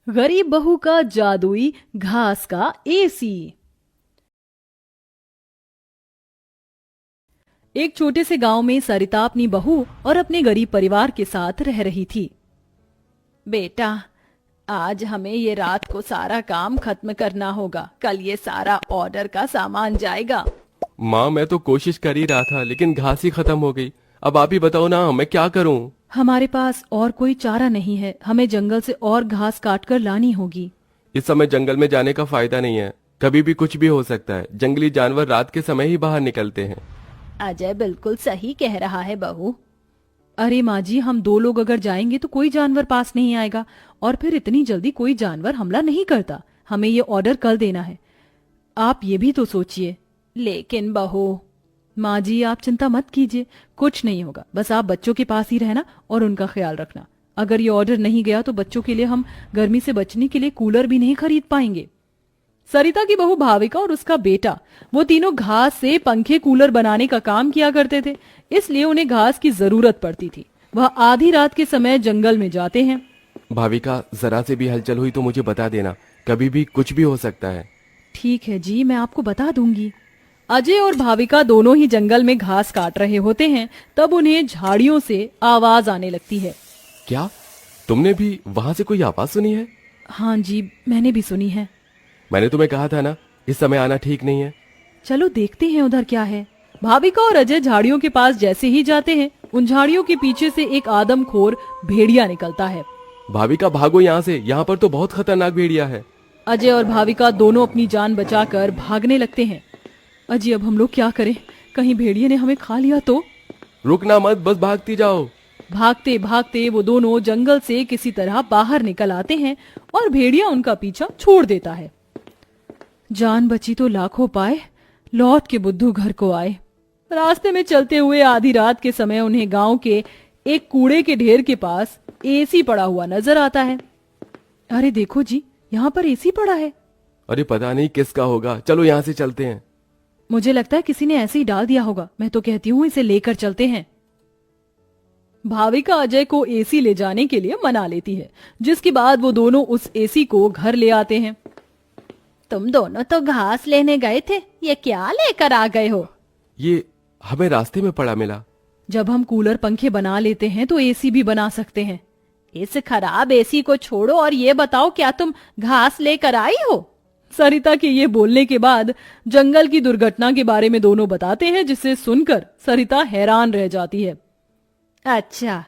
गरीब बहू का जादुई घास का एसी। एक छोटे से गांव में सरिता अपनी बहू और अपने गरीब परिवार के साथ रह रही थी। बेटा, आज हमें ये रात को सारा काम खत्म करना होगा, कल ये सारा ऑर्डर का सामान जाएगा। माँ, मैं तो कोशिश कर ही रहा था लेकिन घास ही खत्म हो गई। अब आप ही बताओ ना, मैं क्या करूँ। हमारे पास और कोई चारा नहीं है, हमें जंगल से और घास काट कर लानी होगी। इस समय जंगल में जाने का फायदा नहीं है, कभी भी कुछ भी हो सकता है। जंगली जानवर रात के समय ही बाहर निकलते हैं। अजय बिल्कुल सही कह रहा है बहू। अरे माँ जी, हम दो लोग अगर जाएंगे तो कोई जानवर पास नहीं आएगा, और फिर इतनी जल्दी कोई जानवर हमला नहीं करता। हमें ये ऑर्डर कल देना है, आप ये भी तो सोचिए। लेकिन बहू। माँ जी, आप चिंता मत कीजिए, कुछ नहीं होगा। बस आप बच्चों के पास ही रहना और उनका ख्याल रखना। अगर ये ऑर्डर नहीं गया तो बच्चों के लिए हम गर्मी से बचने के लिए कूलर भी नहीं खरीद पाएंगे। सरिता की बहू भाविका और उसका बेटा, वो तीनों घास से पंखे कूलर बनाने का काम किया करते थे, इसलिए उन्हें घास की जरूरत पड़ती थी। वह आधी रात के समय जंगल में जाते हैं। भाविका, जरा से भी हलचल हुई तो मुझे बता देना, कभी भी कुछ भी हो सकता है। ठीक है जी, मैं आपको बता दूंगी। अजय और भाविका दोनों ही जंगल में घास काट रहे होते हैं, तब उन्हें झाड़ियों से आवाज आने लगती है। क्या तुमने भी वहां से कोई आवाज सुनी है? हाँ जी, मैंने भी सुनी है। मैंने तुम्हें कहा था ना, इस समय आना ठीक नहीं है। चलो देखते हैं उधर क्या है। भाविका और अजय झाड़ियों के पास जैसे ही जाते हैं, उन झाड़ियों के पीछे से एक आदमखोर भेड़िया निकलता है। भाविका, भागो यहाँ से, यहाँ पर तो बहुत खतरनाक भेड़िया है। अजय और भाविका दोनों अपनी जान बचाकर भागने लगते हैं। अजय, अब हम लोग क्या करें? कहीं भेड़िए ने हमें खा लिया तो? रुकना मत, बस भागती जाओ। भागते भागते वो दोनों जंगल से किसी तरह बाहर निकल आते हैं और भेड़िया उनका पीछा छोड़ देता है। जान बची तो लाखों पाए, लौट के बुद्धू घर को आए। रास्ते में चलते हुए आधी रात के समय उन्हें गांव के एक कूड़े के ढेर के पास एसी पड़ा हुआ नजर आता है। अरे देखो जी, यहाँ पर एसी पड़ा है। अरे पता नहीं किसका होगा, चलो यहाँ से चलते हैं। मुझे लगता है किसी ने ऐसे ही डाल दिया होगा। मैं तो कहती हूँ इसे लेकर चलते हैं। भाविका अजय को एसी ले जाने के लिए मना लेती है, जिसके बाद वो दोनों उस एसी को घर ले आते हैं। तुम दोनों तो घास लेने गए थे, ये क्या लेकर आ गए हो? ये हमें रास्ते में पड़ा मिला। जब हम कूलर पंखे बना लेते हैं तो एसी भी बना सकते हैं। इस खराब एसी को छोड़ो और ये बताओ, क्या तुम घास लेकर आई हो? सरिता के ये बोलने के बाद जंगल की दुर्घटना के बारे में दोनों बताते हैं, जिसे सुनकर सरिता हैरान रह जाती है। अच्छा,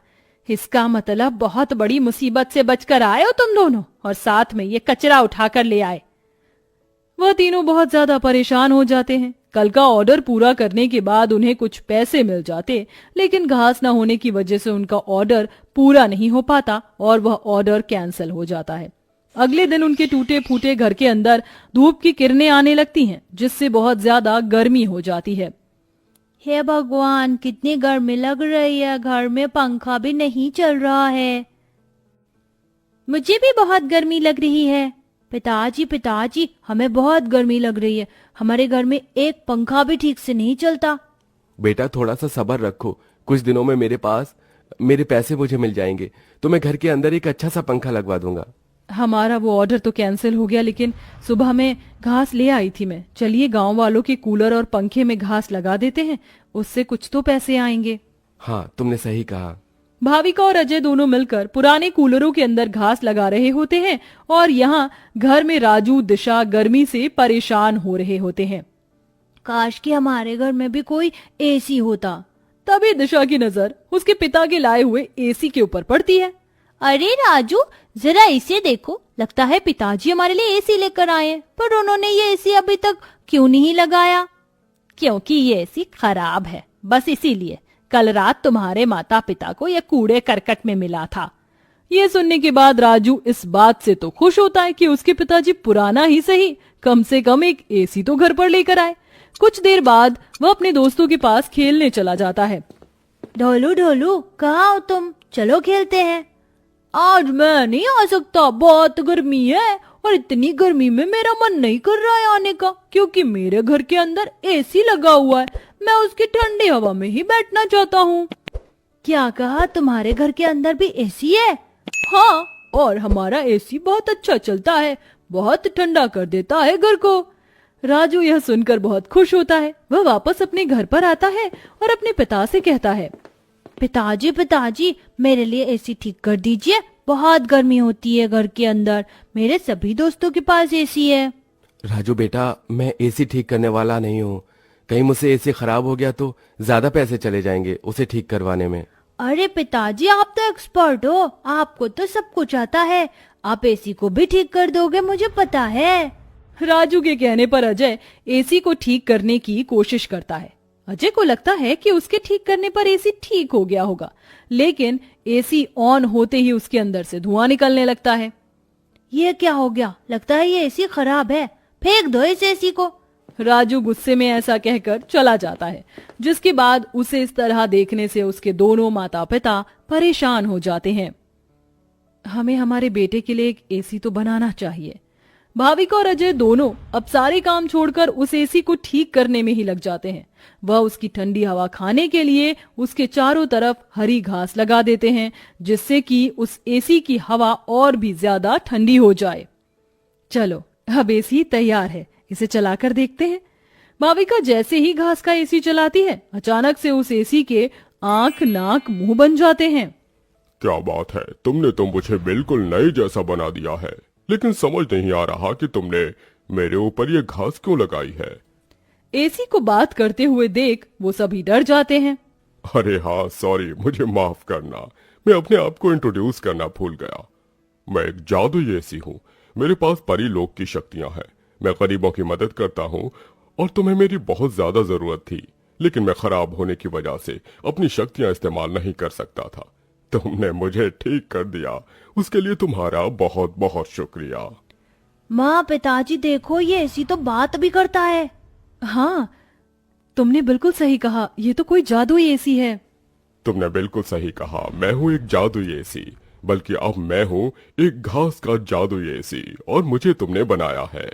इसका मतलब बहुत बड़ी मुसीबत से बचकर आए हो तुम दोनों, और साथ में ये कचरा उठाकर ले आए। वह तीनों बहुत ज्यादा परेशान हो जाते हैं। कल का ऑर्डर पूरा करने के बाद उन्हें कुछ पैसे मिल जाते, लेकिन घास न होने की वजह से उनका ऑर्डर पूरा नहीं हो पाता और वह ऑर्डर कैंसिल हो जाता है। अगले दिन उनके टूटे फूटे घर के अंदर धूप की किरणें आने लगती हैं, जिससे बहुत ज्यादा गर्मी हो जाती है। हे भगवान, कितनी गर्मी लग रही है, घर में पंखा भी नहीं चल रहा है। मुझे भी बहुत गर्मी लग रही है। पिताजी पिताजी, हमें बहुत गर्मी लग रही है, हमारे घर में एक पंखा भी ठीक से नहीं चलता। बेटा, थोड़ा सा सब्र रखो, कुछ दिनों में मेरे पैसे मुझे मिल जाएंगे, तो मैं घर के अंदर एक अच्छा सा पंखा लगवा दूंगा। हमारा वो ऑर्डर तो कैंसिल हो गया, लेकिन सुबह में घास ले आई थी मैं। चलिए गांव वालों के कूलर और पंखे में घास लगा देते हैं, उससे कुछ तो पैसे आएंगे। हाँ, तुमने सही कहा। भाविका और अजय दोनों मिलकर पुराने कूलरों के अंदर घास लगा रहे होते हैं, और यहाँ घर में राजू दिशा गर्मी से परेशान हो रहे होते हैं। काश कि हमारे घर में भी कोई एसी होता। तभी दिशा की नजर उसके पिता के लाए हुए एसी के ऊपर पड़ती है। अरे राजू, जरा इसे देखो, लगता है पिताजी हमारे लिए एसी लेकर आए हैं, पर उन्होंने ये एसी अभी तक क्यों नहीं लगाया? क्योंकि ये एसी खराब है, बस इसीलिए। कल रात तुम्हारे माता पिता को यह कूड़े करकट में मिला था। ये सुनने के बाद राजू इस बात से तो खुश होता है कि उसके पिताजी पुराना ही सही, कम से कम एक एसी तो घर पर लेकर आए। कुछ देर बाद वह अपने दोस्तों के पास खेलने चला जाता है। ढोलू ढोलू, कहाँ हो तुम? चलो खेलते हैं। आज मैं नहीं आ सकता, बहुत गर्मी है, और इतनी गर्मी में मेरा मन नहीं कर रहा है आने का, क्योंकि मेरे घर के अंदर एसी लगा हुआ है। मैं उसकी ठंडी हवा में ही बैठना चाहता हूँ। क्या कहा? तुम्हारे घर के अंदर भी एसी है? हाँ, और हमारा एसी बहुत अच्छा चलता है, बहुत ठंडा कर देता है घर को। राजू यह सुनकर बहुत खुश होता है। वह वापस अपने घर पर आता है और अपने पिता से कहता है, पिताजी पिताजी मेरे लिए एसी ठीक कर दीजिए, बहुत गर्मी होती है घर के अंदर, मेरे सभी दोस्तों के पास एसी है। राजू बेटा, मैं एसी ठीक करने वाला नहीं हूँ। कहीं मुझसे एसी खराब हो गया तो ज्यादा पैसे चले जाएंगे उसे ठीक करवाने में। अरे पिताजी, आप तो एक्सपर्ट हो, आपको तो सब कुछ आता है, आप एसी को भी ठीक कर दोगे, मुझे पता है। राजू के कहने पर अजय एसी को ठीक करने की कोशिश करता है। अजय को लगता है कि उसके ठीक करने पर एसी ठीक हो गया होगा, लेकिन एसी ऑन होते ही उसके अंदर से धुआं निकलने लगता है। ये क्या हो गया? लगता है ये एसी खराब है, फेंक दो इस एसी को। राजू गुस्से में ऐसा कहकर चला जाता है, जिसके बाद उसे इस तरह देखने से उसके दोनों माता पिता परेशान हो जाते हैं। हमें हमारे बेटे के लिए एक एसी तो बनाना चाहिए। भाविका और अजय दोनों अब सारे काम छोड़कर उस एसी को ठीक करने में ही लग जाते हैं। वह उसकी ठंडी हवा खाने के लिए उसके चारों तरफ हरी घास लगा देते हैं, जिससे कि उस एसी की हवा और भी ज्यादा ठंडी हो जाए। चलो, अब एसी तैयार है, इसे चलाकर देखते हैं। भाविका जैसे ही घास का एसी चलाती है, अचानक से उस एसी के आंख नाक मुंह बन जाते हैं। क्या बात है, तुमने तो मुझे बिल्कुल नए जैसा बना दिया है, लेकिन समझ नहीं आ रहा कि तुमने मेरे ऊपर ये घास क्यों लगाई है। एसी को बात करते हुए देख वो सभी डर जाते हैं। अरे हाँ, सॉरी, मुझे माफ करना, मैं अपने आप को इंट्रोड्यूस करना भूल गया। मैं एक जादुई एसी हूँ, मेरे पास परी लोक की शक्तियां हैं, मैं गरीबों की मदद करता हूँ और तुम्हें मेरी बहुत ज्यादा जरूरत थी, लेकिन मैं खराब होने की वजह से अपनी शक्तियां इस्तेमाल नहीं कर सकता था। तुमने मुझे ठीक कर दिया, उसके लिए तुम्हारा बहुत बहुत शुक्रिया। माँ, पिताजी देखो, ये एसी तो बात भी करता है। हाँ, तुमने बिल्कुल सही कहा, ये तो कोई जादुई एसी है। तुमने बिल्कुल सही कहा, मैं हूँ एक जादुई एसी, बल्कि अब मैं हूँ एक घास का जादुई एसी और मुझे तुमने बनाया है।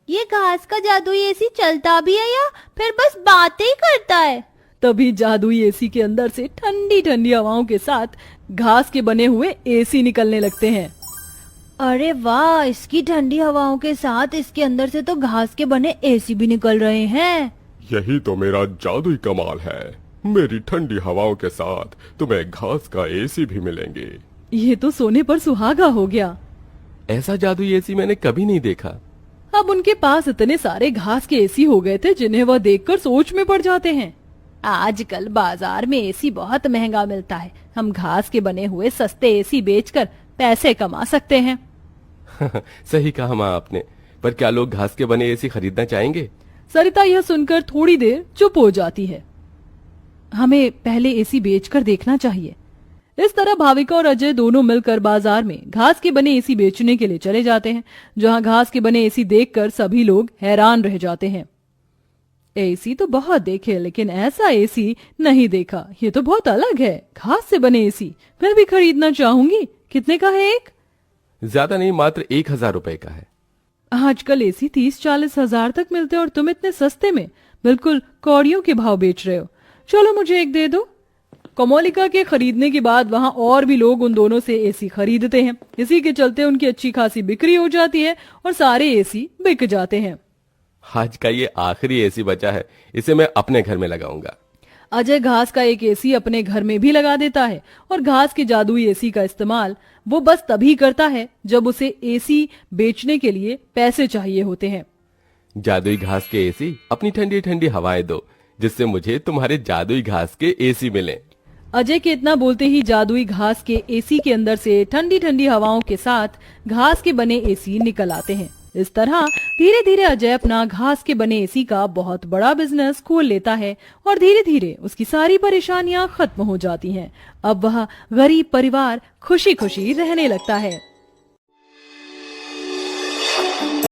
ये घास का जादुई एसी चलता भी है या फिर बस बातें ही करता है? तभी जादुई एसी के अंदर से ठंडी ठंडी हवाओं के साथ घास के बने हुए एसी निकलने लगते हैं। अरे वाह, इसकी ठंडी हवाओं के साथ इसके अंदर से तो घास के बने एसी भी निकल रहे हैं। यही तो मेरा जादुई कमाल है, मेरी ठंडी हवाओं के साथ तुम्हें घास का एसी भी मिलेंगे। ये तो सोने पर सुहागा हो गया। ऐसा जादुई एसी मैंने कभी नहीं देखा। अब उनके पास इतने सारे घास के एसी हो गए थे जिन्हें वह देखकर सोच में पड़ जाते हैं। आजकल बाजार में एसी बहुत महंगा मिलता है, हम घास के बने हुए सस्ते एसी बेचकर पैसे कमा सकते हैं। सही कहा माँ आपने, पर क्या लोग घास के बने एसी खरीदना चाहेंगे? सरिता यह सुनकर थोड़ी देर चुप हो जाती है। हमें पहले एसी बेचकर देखना चाहिए। इस तरह भाविका और अजय दोनों मिलकर बाजार में घास के बने एसी बेचने के लिए चले जाते हैं, जहां घास के बने एसी देखकर सभी लोग हैरान रह जाते हैं। एसी तो बहुत देखे, लेकिन ऐसा एसी नहीं देखा, ये तो बहुत अलग है। घास से बने एसी मैं भी खरीदना चाहूंगी। कितने का है एक? ज्यादा नहीं, मात्र 1000 रुपए का है। आजकल एसी 30-40 हजार तक मिलते हैं और तुम इतने सस्ते में बिल्कुल कौड़ियों के भाव बेच रहे हो। चलो मुझे एक दे दो। कोमोलिका के खरीदने के बाद वहां और भी लोग उन दोनों से एसी खरीदते हैं। इसी के चलते उनकी अच्छी खासी बिक्री हो जाती है और सारे एसी बिक जाते हैं। आज का ये आखिरी एसी बचा है, इसे मैं अपने घर में लगाऊंगा। अजय घास का एक एसी अपने घर में भी लगा देता है और घास के जादुई एसी का इस्तेमाल वो बस तभी करता है जब उसे एसी बेचने के लिए पैसे चाहिए होते हैं। जादुई घास के एसी, अपनी ठंडी ठंडी हवाएं दो, जिससे मुझे तुम्हारे जादुई घास के एसी मिले। अजय के इतना बोलते ही जादुई घास के एसी के अंदर से ठंडी ठंडी हवाओं के साथ घास के बने एसी निकल आते हैं। इस तरह धीरे धीरे अजय अपना घास के बने एसी का बहुत बड़ा बिजनेस खोल लेता है और धीरे धीरे उसकी सारी परेशानियां खत्म हो जाती हैं। अब वह गरीब परिवार खुशी खुशी रहने लगता है।